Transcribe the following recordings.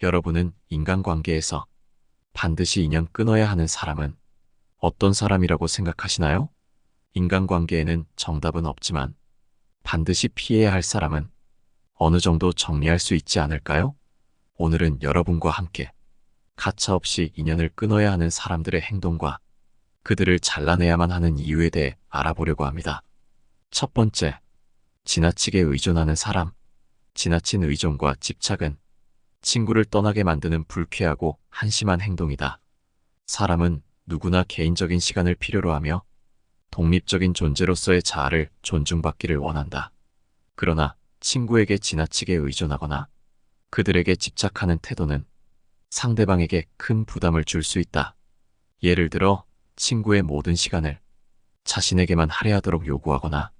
여러분은 인간관계에서 반드시 인연 끊어야 하는 사람은 어떤 사람이라고 생각하시나요? 인간관계에는 정답은 없지만 반드시 피해야 할 사람은 어느 정도 정리할 수 있지 않을까요? 오늘은 여러분과 함께 가차없이 인연을 끊어야 하는 사람들의 행동과 그들을 잘라내야만 하는 이유에 대해 알아보려고 합니다. 첫 번째, 지나치게 의존하는 사람. 지나친 의존과 집착은 친구를 떠나게 만드는 불쾌하고 한심한 행동이다. 사람은 누구나 개인적인 시간을 필요로 하며 독립적인 존재로서의 자아를 존중받기를 원한다. 그러나 친구에게 지나치게 의존하거나 그들에게 집착하는 태도는 상대방에게 큰 부담을 줄 수 있다. 예를 들어 친구의 모든 시간을 자신에게만 할애하도록 요구하거나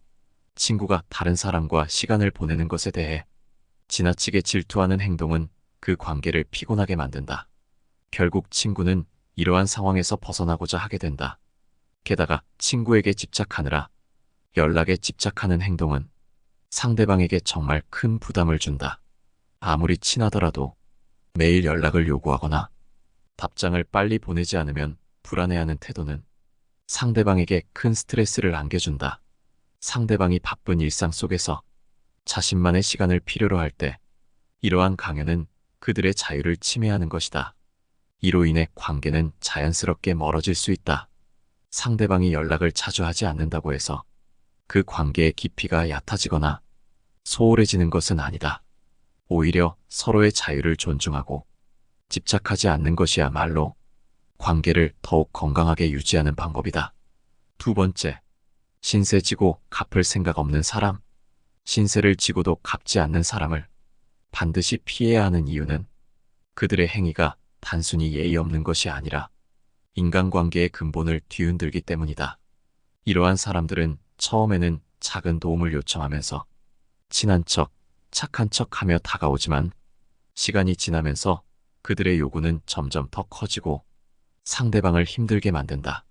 친구가 다른 사람과 시간을 보내는 것에 대해 지나치게 질투하는 행동은 그 관계를 피곤하게 만든다. 결국 친구는 이러한 상황에서 벗어나고자 하게 된다. 게다가 친구에게 집착하느라 연락에 집착하는 행동은 상대방에게 정말 큰 부담을 준다. 아무리 친하더라도 매일 연락을 요구하거나 답장을 빨리 보내지 않으면 불안해하는 태도는 상대방에게 큰 스트레스를 안겨준다. 상대방이 바쁜 일상 속에서 자신만의 시간을 필요로 할 때 이러한 강요는 그들의 자유를 침해하는 것이다. 이로 인해 관계는 자연스럽게 멀어질 수 있다. 상대방이 연락을 자주 하지 않는다고 해서 그 관계의 깊이가 얕아지거나 소홀해지는 것은 아니다. 오히려 서로의 자유를 존중하고 집착하지 않는 것이야말로 관계를 더욱 건강하게 유지하는 방법이다. 두 번째, 신세 지고 갚을 생각 없는 사람. 신세를 지고도 갚지 않는 사람을 반드시 피해야 하는 이유는 그들의 행위가 단순히 예의 없는 것이 아니라 인간관계의 근본을 뒤흔들기 때문이다. 이러한 사람들은 처음에는 작은 도움을 요청하면서 친한 척, 착한 척하며 다가오지만 시간이 지나면서 그들의 요구는 점점 더 커지고 상대방을 힘들게 만든다.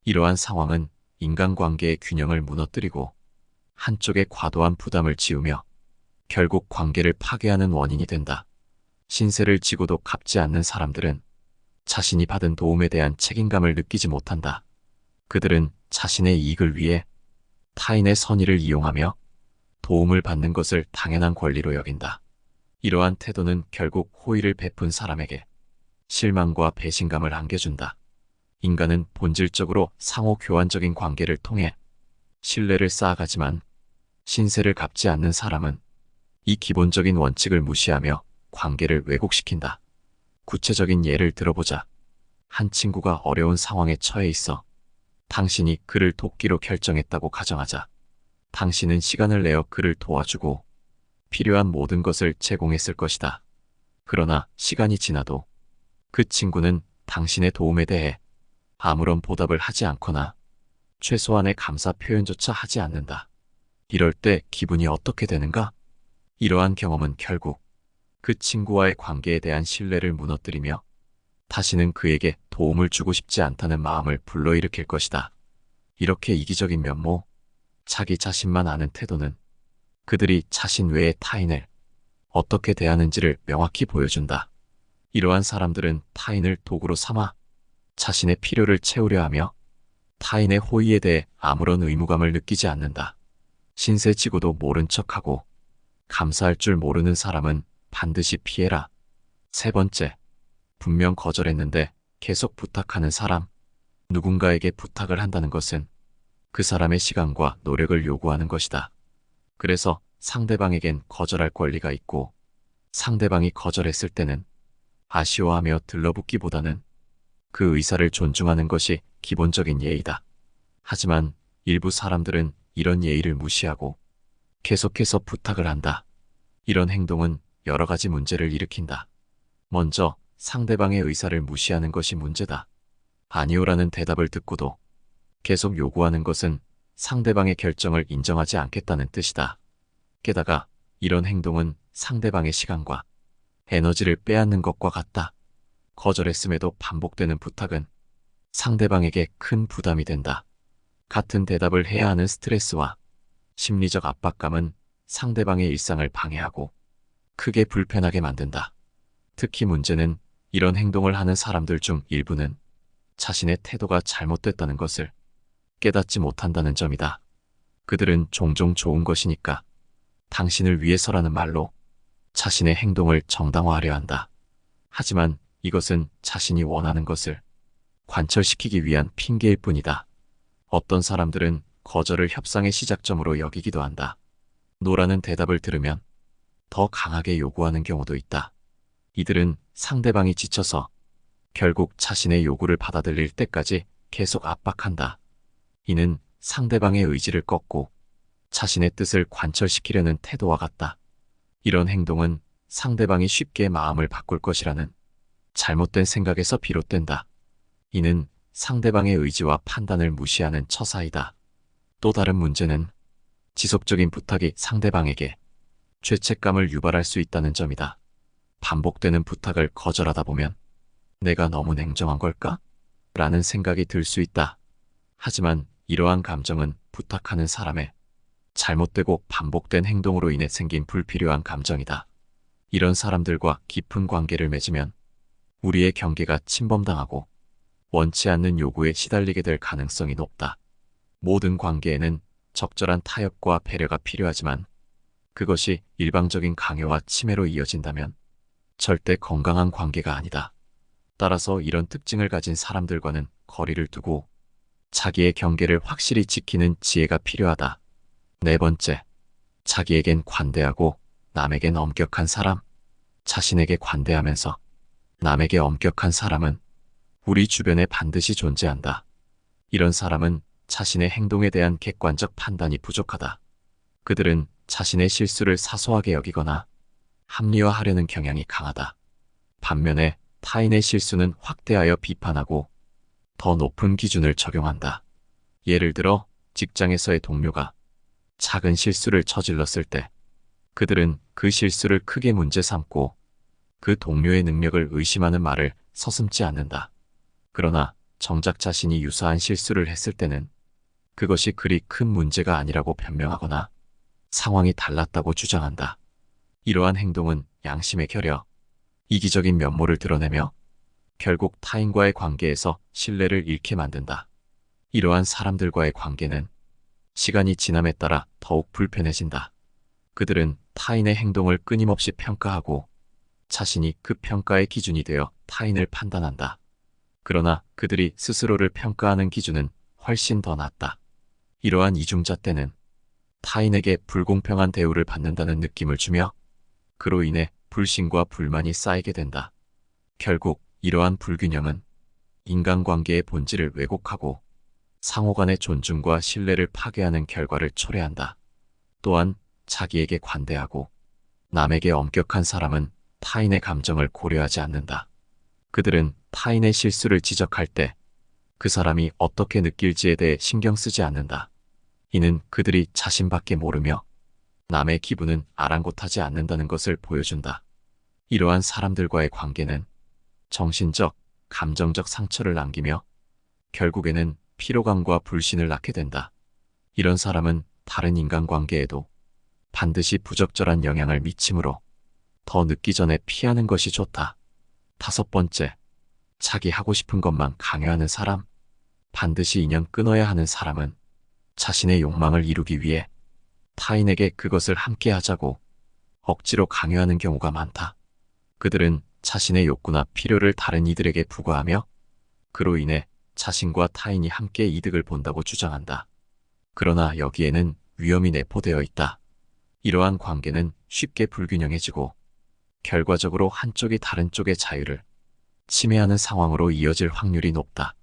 이러한 상황은 인간관계의 균형을 무너뜨리고 한쪽에 과도한 부담을 지우며 결국 관계를 파괴하는 원인이 된다. 신세를 지고도 갚지 않는 사람들은 자신이 받은 도움에 대한 책임감을 느끼지 못한다. 그들은 자신의 이익을 위해 타인의 선의를 이용하며 도움을 받는 것을 당연한 권리로 여긴다. 이러한 태도는 결국 호의를 베푼 사람에게 실망과 배신감을 안겨준다. 인간은 본질적으로 상호 교환적인 관계를 통해 신뢰를 쌓아가지만 신세를 갚지 않는 사람은 이 기본적인 원칙을 무시하며 관계를 왜곡시킨다. 구체적인 예를 들어보자. 한 친구가 어려운 상황에 처해 있어 당신이 그를 돕기로 결정했다고 가정하자. 당신은 시간을 내어 그를 도와주고 필요한 모든 것을 제공했을 것이다. 그러나 시간이 지나도 그 친구는 당신의 도움에 대해 아무런 보답을 하지 않거나 최소한의 감사 표현조차 하지 않는다. 이럴 때 기분이 어떻게 되는가? 이러한 경험은 결국 그 친구와의 관계에 대한 신뢰를 무너뜨리며 다시는 그에게 도움을 주고 싶지 않다는 마음을 불러일으킬 것이다. 이렇게 이기적인 면모, 자기 자신만 아는 태도는 그들이 자신 외의 타인을 어떻게 대하는지를 명확히 보여준다. 이러한 사람들은 타인을 도구로 삼아 자신의 필요를 채우려 하며 타인의 호의에 대해 아무런 의무감을 느끼지 않는다. 신세지고도 모른 척하고 감사할 줄 모르는 사람은 반드시 피해라. 세 번째, 분명 거절했는데 계속 부탁하는 사람. 누군가에게 부탁을 한다는 것은 그 사람의 시간과 노력을 요구하는 것이다. 그래서 상대방에겐 거절할 권리가 있고 상대방이 거절했을 때는 아쉬워하며 들러붙기보다는 그 의사를 존중하는 것이 기본적인 예의다. 하지만 일부 사람들은 이런 예의를 무시하고 계속해서 부탁을 한다. 이런 행동은 여러 가지 문제를 일으킨다. 먼저 상대방의 의사를 무시하는 것이 문제다. 아니오라는 대답을 듣고도 계속 요구하는 것은 상대방의 결정을 인정하지 않겠다는 뜻이다. 게다가 이런 행동은 상대방의 시간과 에너지를 빼앗는 것과 같다. 거절했음에도 반복되는 부탁은 상대방에게 큰 부담이 된다. 같은 대답을 해야 하는 스트레스와 심리적 압박감은 상대방의 일상을 방해하고 크게 불편하게 만든다. 특히 문제는 이런 행동을 하는 사람들 중 일부는 자신의 태도가 잘못됐다는 것을 깨닫지 못한다는 점이다. 그들은 종종 좋은 것이니까 당신을 위해서라는 말로 자신의 행동을 정당화하려 한다. 하지만 이것은 자신이 원하는 것을 관철시키기 위한 핑계일 뿐이다. 어떤 사람들은 거절을 협상의 시작점으로 여기기도 한다. 노라는 대답을 들으면 더 강하게 요구하는 경우도 있다. 이들은 상대방이 지쳐서 결국 자신의 요구를 받아들일 때까지 계속 압박한다. 이는 상대방의 의지를 꺾고 자신의 뜻을 관철시키려는 태도와 같다. 이런 행동은 상대방이 쉽게 마음을 바꿀 것이라는 잘못된 생각에서 비롯된다. 이는 상대방의 의지와 판단을 무시하는 처사이다. 또 다른 문제는 지속적인 부탁이 상대방에게 죄책감을 유발할 수 있다는 점이다. 반복되는 부탁을 거절하다 보면 내가 너무 냉정한 걸까? 라는 생각이 들 수 있다. 하지만 이러한 감정은 부탁하는 사람의 잘못되고 반복된 행동으로 인해 생긴 불필요한 감정이다. 이런 사람들과 깊은 관계를 맺으면 우리의 경계가 침범당하고 원치 않는 요구에 시달리게 될 가능성이 높다. 모든 관계에는 적절한 타협과 배려가 필요하지만 그것이 일방적인 강요와 침해로 이어진다면 절대 건강한 관계가 아니다. 따라서 이런 특징을 가진 사람들과는 거리를 두고 자기의 경계를 확실히 지키는 지혜가 필요하다. 네 번째, 자기에겐 관대하고 남에겐 엄격한 사람. 자신에게 관대하면서 남에게 엄격한 사람은 우리 주변에 반드시 존재한다. 이런 사람은 자신의 행동에 대한 객관적 판단이 부족하다. 그들은 자신의 실수를 사소하게 여기거나 합리화하려는 경향이 강하다. 반면에 타인의 실수는 확대하여 비판하고 더 높은 기준을 적용한다. 예를 들어 직장에서의 동료가 작은 실수를 저질렀을 때 그들은 그 실수를 크게 문제 삼고 그 동료의 능력을 의심하는 말을 서슴지 않는다. 그러나 정작 자신이 유사한 실수를 했을 때는 그것이 그리 큰 문제가 아니라고 변명하거나 상황이 달랐다고 주장한다. 이러한 행동은 양심의 결여, 이기적인 면모를 드러내며 결국 타인과의 관계에서 신뢰를 잃게 만든다. 이러한 사람들과의 관계는 시간이 지남에 따라 더욱 불편해진다. 그들은 타인의 행동을 끊임없이 평가하고 자신이 그 평가의 기준이 되어 타인을 판단한다. 그러나 그들이 스스로를 평가하는 기준은 훨씬 더 낮다. 이러한 이중잣대는 타인에게 불공평한 대우를 받는다는 느낌을 주며 그로 인해 불신과 불만이 쌓이게 된다. 결국 이러한 불균형은 인간관계의 본질을 왜곡하고 상호 간의 존중과 신뢰를 파괴하는 결과를 초래한다. 또한 자기에게 관대하고 남에게 엄격한 사람은 타인의 감정을 고려하지 않는다. 그들은 타인의 실수를 지적할 때 그 사람이 어떻게 느낄지에 대해 신경 쓰지 않는다. 이는 그들이 자신밖에 모르며 남의 기분은 아랑곳하지 않는다는 것을 보여준다. 이러한 사람들과의 관계는 정신적, 감정적 상처를 남기며 결국에는 피로감과 불신을 낳게 된다. 이런 사람은 다른 인간관계에도 반드시 부적절한 영향을 미치므로 더 늦기 전에 피하는 것이 좋다. 다섯 번째, 자기 하고 싶은 것만 강요하는 사람. 반드시 인연 끊어야 하는 사람은 자신의 욕망을 이루기 위해 타인에게 그것을 함께 하자고 억지로 강요하는 경우가 많다. 그들은 자신의 욕구나 필요를 다른 이들에게 부과하며 그로 인해 자신과 타인이 함께 이득을 본다고 주장한다. 그러나 여기에는 위험이 내포되어 있다. 이러한 관계는 쉽게 불균형해지고 결과적으로 한쪽이 다른 쪽의 자유를 침해하는 상황으로 이어질 확률이 높다.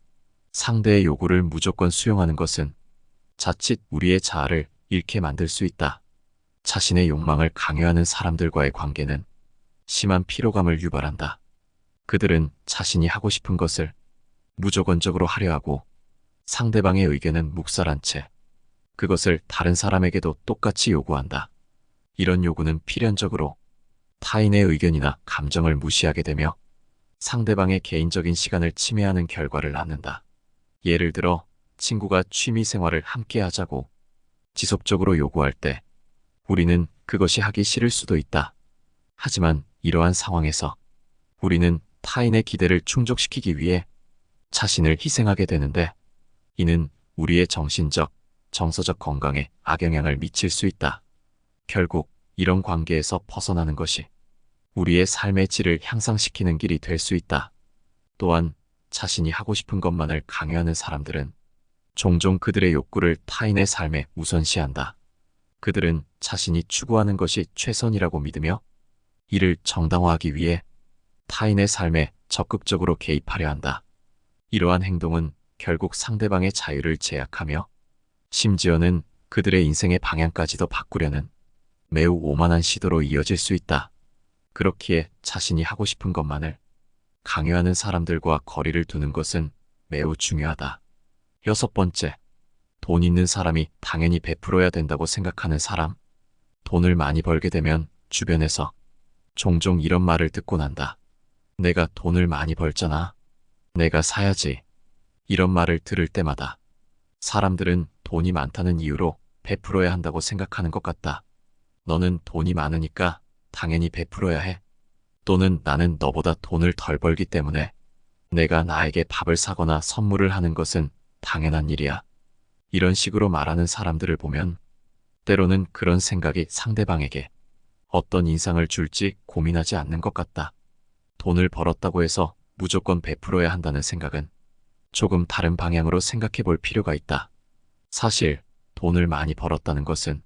상대의 요구를 무조건 수용하는 것은 자칫 우리의 자아를 잃게 만들 수 있다. 자신의 욕망을 강요하는 사람들과의 관계는 심한 피로감을 유발한다. 그들은 자신이 하고 싶은 것을 무조건적으로 하려 하고 상대방의 의견은 묵살한 채 그것을 다른 사람에게도 똑같이 요구한다. 이런 요구는 필연적으로 타인의 의견이나 감정을 무시하게 되며 상대방의 개인적인 시간을 침해하는 결과를 낳는다. 예를 들어 친구가 취미 생활을 함께 하자고 지속적으로 요구할 때 우리는 그것이 하기 싫을 수도 있다. 하지만 이러한 상황에서 우리는 타인의 기대를 충족시키기 위해 자신을 희생하게 되는데, 이는 우리의 정신적, 정서적 건강에 악영향을 미칠 수 있다. 결국 이런 관계에서 벗어나는 것이 우리의 삶의 질을 향상시키는 길이 될 수 있다. 또한 자신이 하고 싶은 것만을 강요하는 사람들은 종종 그들의 욕구를 타인의 삶에 우선시한다. 그들은 자신이 추구하는 것이 최선이라고 믿으며 이를 정당화하기 위해 타인의 삶에 적극적으로 개입하려 한다. 이러한 행동은 결국 상대방의 자유를 제약하며 심지어는 그들의 인생의 방향까지도 바꾸려는 매우 오만한 시도로 이어질 수 있다. 그렇기에 자신이 하고 싶은 것만을 강요하는 사람들과 거리를 두는 것은 매우 중요하다. 6번째, 돈 있는 사람이 당연히 베풀어야 된다고 생각하는 사람. 돈을 많이 벌게 되면 주변에서 종종 이런 말을 듣곤 한다. 내가 돈을 많이 벌잖아. 내가 사야지. 이런 말을 들을 때마다 사람들은 돈이 많다는 이유로 베풀어야 한다고 생각하는 것 같다. 너는 돈이 많으니까 당연히 베풀어야 해. 또는 나는 너보다 돈을 덜 벌기 때문에 내가 나에게 밥을 사거나 선물을 하는 것은 당연한 일이야. 이런 식으로 말하는 사람들을 보면 때로는 그런 생각이 상대방에게 어떤 인상을 줄지 고민하지 않는 것 같다. 돈을 벌었다고 해서 무조건 베풀어야 한다는 생각은 조금 다른 방향으로 생각해 볼 필요가 있다. 사실 돈을 많이 벌었다는 것은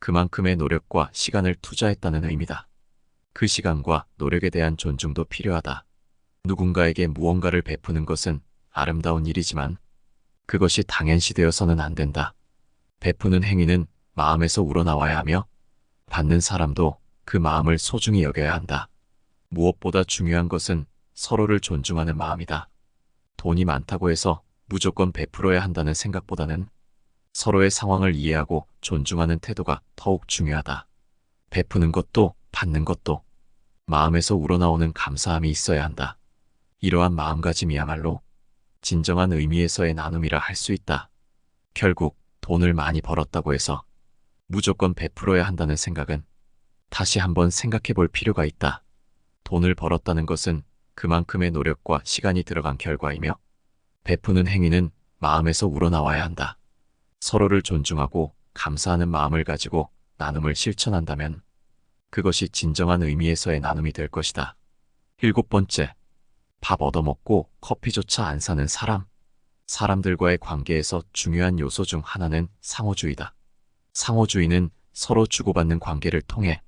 그만큼의 노력과 시간을 투자했다는 의미다. 그 시간과 노력에 대한 존중도 필요하다. 누군가에게 무언가를 베푸는 것은 아름다운 일이지만 그것이 당연시되어서는 안 된다. 베푸는 행위는 마음에서 우러나와야 하며 받는 사람도 그 마음을 소중히 여겨야 한다. 무엇보다 중요한 것은 서로를 존중하는 마음이다. 돈이 많다고 해서 무조건 베풀어야 한다는 생각보다는 서로의 상황을 이해하고 존중하는 태도가 더욱 중요하다. 베푸는 것도 받는 것도 마음에서 우러나오는 감사함이 있어야 한다. 이러한 마음가짐이야말로 진정한 의미에서의 나눔이라 할 수 있다. 결국 돈을 많이 벌었다고 해서 무조건 베풀어야 한다는 생각은 다시 한번 생각해 볼 필요가 있다. 돈을 벌었다는 것은 그만큼의 노력과 시간이 들어간 결과이며 베푸는 행위는 마음에서 우러나와야 한다. 서로를 존중하고 감사하는 마음을 가지고 나눔을 실천한다면 그것이 진정한 의미에서의 나눔이 될 것이다. 7번째, 밥 얻어먹고 커피조차 안 사는 사람. 사람들과의 관계에서 중요한 요소 중 하나는 상호주의다. 상호주의는 서로 주고받는 관계를 통해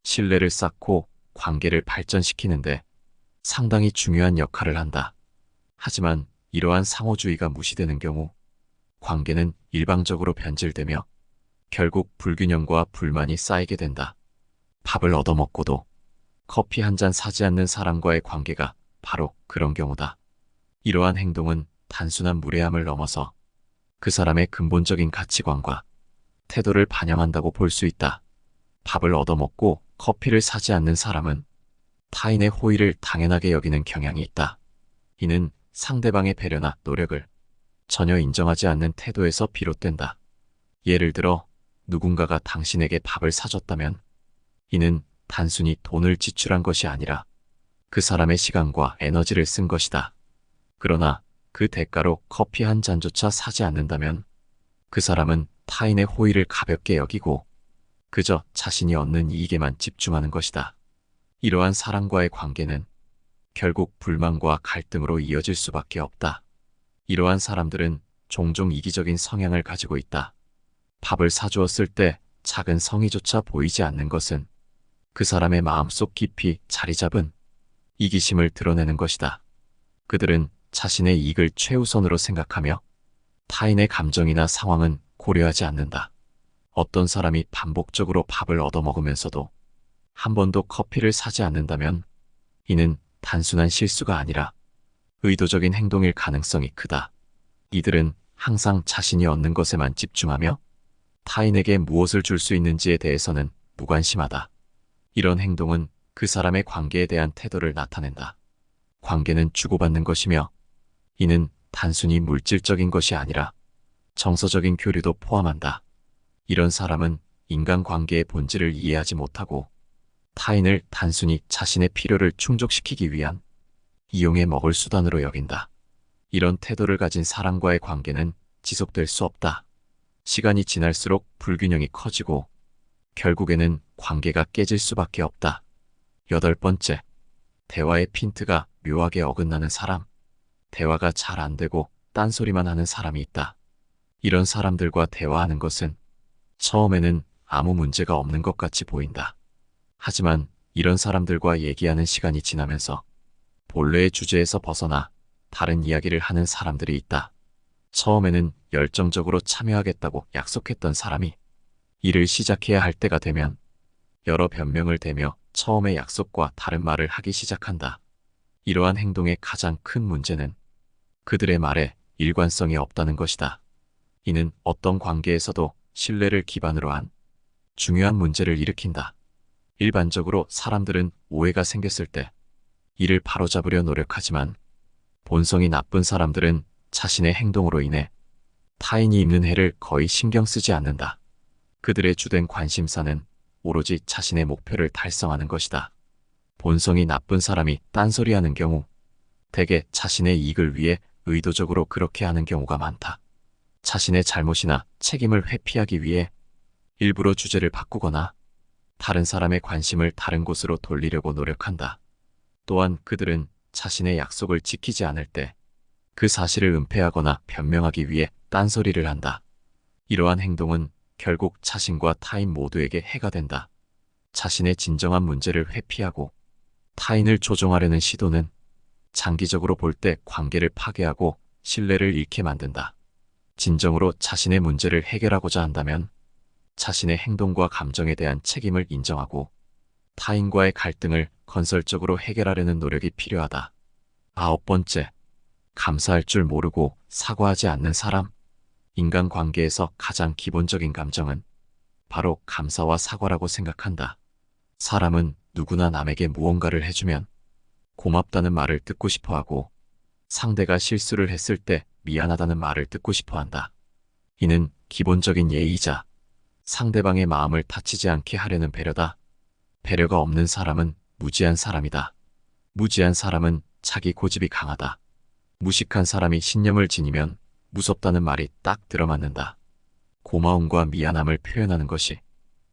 신뢰를 쌓고 관계를 발전시키는데 상당히 중요한 역할을 한다. 하지만 이러한 상호주의가 무시되는 경우 관계는 일방적으로 변질되며 결국 불균형과 불만이 쌓이게 된다. 밥을 얻어먹고도 커피 한 잔 사지 않는 사람과의 관계가 바로 그런 경우다. 이러한 행동은 단순한 무례함을 넘어서 그 사람의 근본적인 가치관과 태도를 반영한다고 볼 수 있다. 밥을 얻어먹고 커피를 사지 않는 사람은 타인의 호의를 당연하게 여기는 경향이 있다. 이는 상대방의 배려나 노력을 전혀 인정하지 않는 태도에서 비롯된다. 예를 들어 누군가가 당신에게 밥을 사줬다면 이는 단순히 돈을 지출한 것이 아니라 그 사람의 시간과 에너지를 쓴 것이다. 그러나 그 대가로 커피 한 잔조차 사지 않는다면 그 사람은 타인의 호의를 가볍게 여기고 그저 자신이 얻는 이익에만 집중하는 것이다. 이러한 사람과의 관계는 결국 불만과 갈등으로 이어질 수밖에 없다. 이러한 사람들은 종종 이기적인 성향을 가지고 있다. 밥을 사주었을 때 작은 성의조차 보이지 않는 것은 그 사람의 마음속 깊이 자리 잡은 이기심을 드러내는 것이다. 그들은 자신의 이익을 최우선으로 생각하며 타인의 감정이나 상황은 고려하지 않는다. 어떤 사람이 반복적으로 밥을 얻어먹으면서도 한 번도 커피를 사지 않는다면 이는 단순한 실수가 아니라 의도적인 행동일 가능성이 크다. 이들은 항상 자신이 얻는 것에만 집중하며 타인에게 무엇을 줄 수 있는지에 대해서는 무관심하다. 이런 행동은 그 사람의 관계에 대한 태도를 나타낸다. 관계는 주고받는 것이며 이는 단순히 물질적인 것이 아니라 정서적인 교류도 포함한다. 이런 사람은 인간관계의 본질을 이해하지 못하고 타인을 단순히 자신의 필요를 충족시키기 위한 이용해 먹을 수단으로 여긴다. 이런 태도를 가진 사람과의 관계는 지속될 수 없다. 시간이 지날수록 불균형이 커지고 결국에는 관계가 깨질 수밖에 없다. 8번째, 대화의 핀트가 묘하게 어긋나는 사람. 대화가 잘 안 되고 딴소리만 하는 사람이 있다. 이런 사람들과 대화하는 것은 처음에는 아무 문제가 없는 것 같이 보인다. 하지만 이런 사람들과 얘기하는 시간이 지나면서 본래의 주제에서 벗어나 다른 이야기를 하는 사람들이 있다. 처음에는 열정적으로 참여하겠다고 약속했던 사람이 일을 시작해야 할 때가 되면 여러 변명을 대며 처음의 약속과 다른 말을 하기 시작한다. 이러한 행동의 가장 큰 문제는 그들의 말에 일관성이 없다는 것이다. 이는 어떤 관계에서도 신뢰를 기반으로 한 중요한 문제를 일으킨다. 일반적으로 사람들은 오해가 생겼을 때 이를 바로잡으려 노력하지만 본성이 나쁜 사람들은 자신의 행동으로 인해 타인이 입는 해를 거의 신경 쓰지 않는다. 그들의 주된 관심사는 오로지 자신의 목표를 달성하는 것이다. 본성이 나쁜 사람이 딴소리하는 경우 대개 자신의 이익을 위해 의도적으로 그렇게 하는 경우가 많다. 자신의 잘못이나 책임을 회피하기 위해 일부러 주제를 바꾸거나 다른 사람의 관심을 다른 곳으로 돌리려고 노력한다. 또한 그들은 자신의 약속을 지키지 않을 때 그 사실을 은폐하거나 변명하기 위해 딴소리를 한다. 이러한 행동은 결국 자신과 타인 모두에게 해가 된다. 자신의 진정한 문제를 회피하고 타인을 조종하려는 시도는 장기적으로 볼 때 관계를 파괴하고 신뢰를 잃게 만든다. 진정으로 자신의 문제를 해결하고자 한다면 자신의 행동과 감정에 대한 책임을 인정하고 타인과의 갈등을 건설적으로 해결하려는 노력이 필요하다. 9번째, 감사할 줄 모르고 사과하지 않는 사람. 인간관계에서 가장 기본적인 감정은 바로 감사와 사과라고 생각한다. 사람은 누구나 남에게 무언가를 해주면 고맙다는 말을 듣고 싶어하고 상대가 실수를 했을 때 미안하다는 말을 듣고 싶어한다. 이는 기본적인 예의이자 상대방의 마음을 다치지 않게 하려는 배려다. 배려가 없는 사람은 무지한 사람이다. 무지한 사람은 자기 고집이 강하다. 무식한 사람이 신념을 지니면 무섭다는 말이 딱 들어맞는다. 고마움과 미안함을 표현하는 것이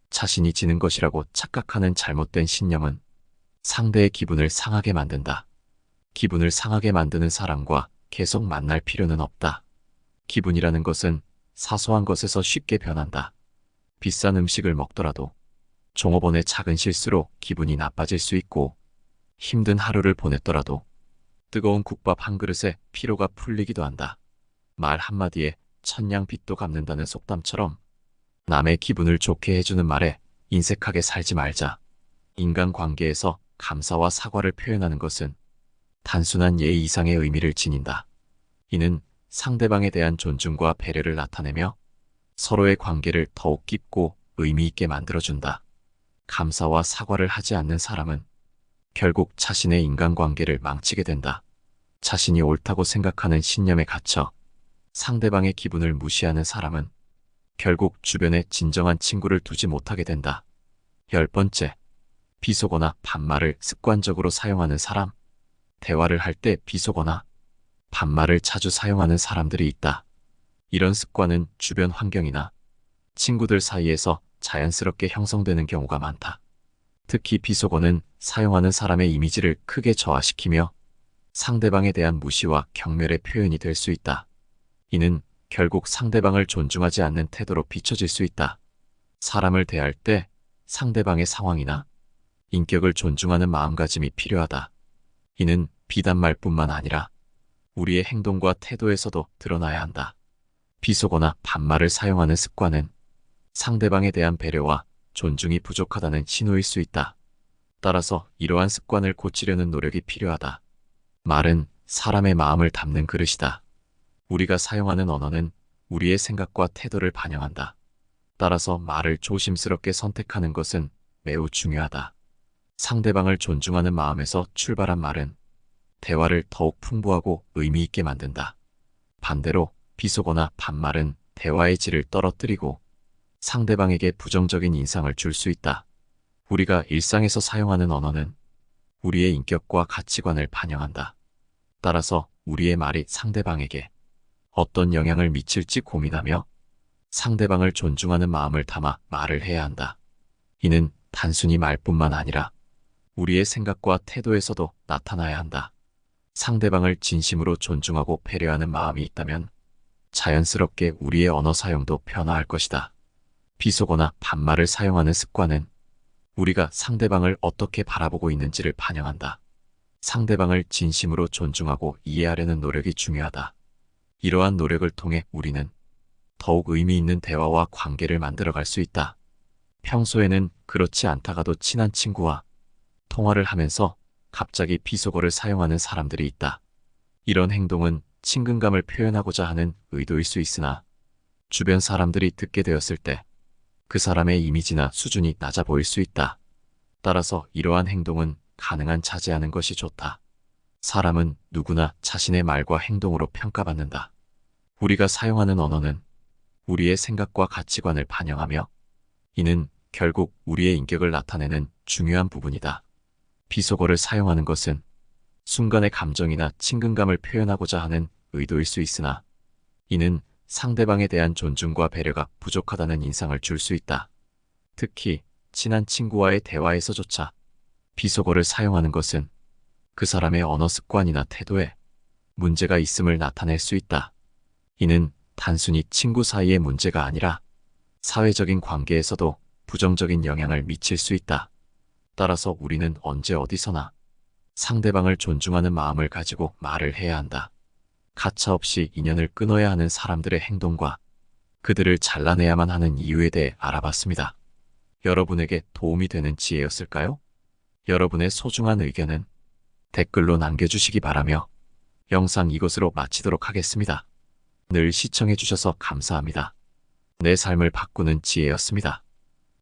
자신이 지는 것이라고 착각하는 잘못된 신념은 상대의 기분을 상하게 만든다. 기분을 상하게 만드는 사람과 계속 만날 필요는 없다. 기분이라는 것은 사소한 것에서 쉽게 변한다. 비싼 음식을 먹더라도 종업원의 작은 실수로 기분이 나빠질 수 있고 힘든 하루를 보냈더라도 뜨거운 국밥 한 그릇에 피로가 풀리기도 한다. 말 한마디에 천냥빚도 갚는다는 속담처럼 남의 기분을 좋게 해주는 말에 인색하게 살지 말자. 인간관계에서 감사와 사과를 표현하는 것은 단순한 예의 이상의 의미를 지닌다. 이는 상대방에 대한 존중과 배려를 나타내며 서로의 관계를 더욱 깊고 의미 있게 만들어준다. 감사와 사과를 하지 않는 사람은 결국 자신의 인간관계를 망치게 된다. 자신이 옳다고 생각하는 신념에 갇혀 상대방의 기분을 무시하는 사람은 결국 주변에 진정한 친구를 두지 못하게 된다. 10번째, 비속어나 반말을 습관적으로 사용하는 사람. 대화를 할 때 비속어나 반말을 자주 사용하는 사람들이 있다. 이런 습관은 주변 환경이나 친구들 사이에서 자연스럽게 형성되는 경우가 많다. 특히 비속어는 사용하는 사람의 이미지를 크게 저하시키며 상대방에 대한 무시와 경멸의 표현이 될 수 있다. 이는 결국 상대방을 존중하지 않는 태도로 비춰질 수 있다. 사람을 대할 때 상대방의 상황이나 인격을 존중하는 마음가짐이 필요하다. 이는 비단말뿐만 아니라 우리의 행동과 태도에서도 드러나야 한다. 비속어나 반말을 사용하는 습관은 상대방에 대한 배려와 존중이 부족하다는 신호일 수 있다. 따라서 이러한 습관을 고치려는 노력이 필요하다. 말은 사람의 마음을 담는 그릇이다. 우리가 사용하는 언어는 우리의 생각과 태도를 반영한다. 따라서 말을 조심스럽게 선택하는 것은 매우 중요하다. 상대방을 존중하는 마음에서 출발한 말은 대화를 더욱 풍부하고 의미 있게 만든다. 반대로 비속어나 반말은 대화의 질을 떨어뜨리고 상대방에게 부정적인 인상을 줄 수 있다. 우리가 일상에서 사용하는 언어는 우리의 인격과 가치관을 반영한다. 따라서 우리의 말이 상대방에게 어떤 영향을 미칠지 고민하며 상대방을 존중하는 마음을 담아 말을 해야 한다. 이는 단순히 말뿐만 아니라 우리의 생각과 태도에서도 나타나야 한다. 상대방을 진심으로 존중하고 배려하는 마음이 있다면 자연스럽게 우리의 언어 사용도 변화할 것이다. 비속어나 반말을 사용하는 습관은 우리가 상대방을 어떻게 바라보고 있는지를 반영한다. 상대방을 진심으로 존중하고 이해하려는 노력이 중요하다. 이러한 노력을 통해 우리는 더욱 의미 있는 대화와 관계를 만들어갈 수 있다. 평소에는 그렇지 않다가도 친한 친구와 통화를 하면서 갑자기 비속어를 사용하는 사람들이 있다. 이런 행동은 친근감을 표현하고자 하는 의도일 수 있으나 주변 사람들이 듣게 되었을 때 그 사람의 이미지나 수준이 낮아 보일 수 있다. 따라서 이러한 행동은 가능한 자제하는 것이 좋다. 사람은 누구나 자신의 말과 행동으로 평가받는다. 우리가 사용하는 언어는 우리의 생각과 가치관을 반영하며 이는 결국 우리의 인격을 나타내는 중요한 부분이다. 비속어를 사용하는 것은 순간의 감정이나 친근감을 표현하고자 하는 의도일 수 있으나 이는 상대방에 대한 존중과 배려가 부족하다는 인상을 줄 수 있다. 특히 친한 친구와의 대화에서조차 비속어를 사용하는 것은 그 사람의 언어 습관이나 태도에 문제가 있음을 나타낼 수 있다. 이는 단순히 친구 사이의 문제가 아니라 사회적인 관계에서도 부정적인 영향을 미칠 수 있다. 따라서 우리는 언제 어디서나 상대방을 존중하는 마음을 가지고 말을 해야 한다. 가차없이 인연을 끊어야 하는 사람들의 행동과 그들을 잘라내야만 하는 이유에 대해 알아봤습니다. 여러분에게 도움이 되는 지혜였을까요? 여러분의 소중한 의견은 댓글로 남겨주시기 바라며 영상 이것으로 마치도록 하겠습니다. 늘 시청해주셔서 감사합니다. 내 삶을 바꾸는 지혜였습니다.